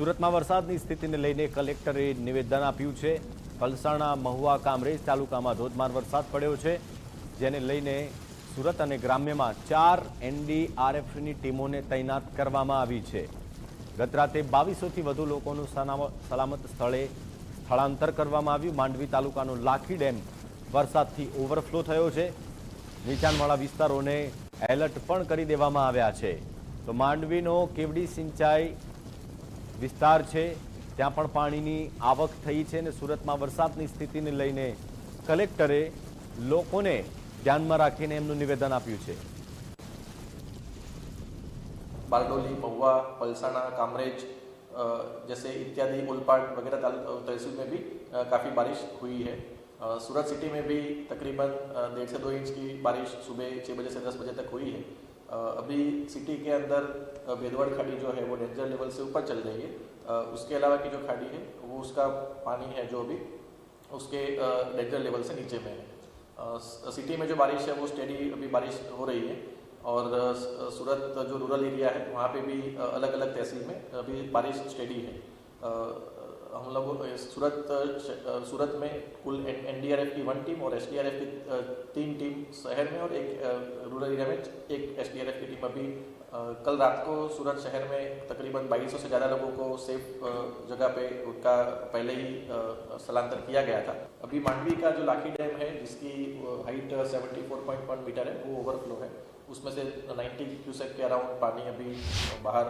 સુરતમાં વરસાદની સ્થિતિને લઈને કલેક્ટરે નિવેદન આપ્યું છે। પલસાણા, મહુવા, કામરેજ તાલુકામાં ધોધમાર વરસાદ પડ્યો છે, જેને લઈને સુરત અને ગ્રામ્યમાં 4 એનડીઆરએફની ટીમોને તૈનાત કરવામાં આવી છે। ગત રાતે 2200થી વધુ લોકોનું સલામત સ્થળે સ્થળાંતર કરવામાં આવ્યું। માંડવી તાલુકાનો લાખી ડેમ વરસાદથી ઓવરફ્લો થયો છે। નીચાણવાળા વિસ્તારોને એલર્ટ પણ કરી દેવામાં આવ્યા છે। તો માંડવીનો કેવડી સિંચાઈ વિસ્તાર છે, ત્યાં પણ પાણીની આવક થઈ છે અને સુરતમાં વરસાદની સ્થિતિને લઈને કલેક્ટરે લોકોને ધ્યાનમાં રાખીને એમનું નિવેદન આપ્યું છે। बारडोली, महुआ, पलसाना, कामरेज जैसे इत्यादि ओलपाड वगैरह तहसील में भी काफ़ी बारिश हुई है। सूरत सिटी में भी तकरीबन 1.5 से 2 इंच की बारिश सुबह 6 बजे से 10 बजे तक हुई है। अभी सिटी के अंदर बेदवड़ खाड़ी जो है वो डेंजर लेवल से ऊपर चल रही है। उसके अलावा की जो खाड़ी है वो उसका पानी है जो अभी उसके डेंजर लेवल से नीचे में है। सिटी में जो बारिश है वो स्टेडी अभी बारिश हो रही है और सूरत जो रूरल एरिया है वहाँ पे भी अलग अलग तहसील में अभी बारिश स्टेडी है। हम लोग सूरत में कुल एनडीआरएफ की 1 टीम और एसडीआरएफ की 3 टीम शहर में और एक रूरल एरिया में एक एसडीआरएफ की टीम अभी कल रात को सूरत शहर में तकरीबन 2200 से ज़्यादा लोगों को सेफ जगह पे उनका पहले ही स्थलांतर किया गया था। अभी मांडवी का जो लाखी डैम है जिसकी हाइट 74.1 मीटर है वो ओवरफ्लो है, उसमें से 90 क्यूसेक के अराउंड पानी अभी बाहर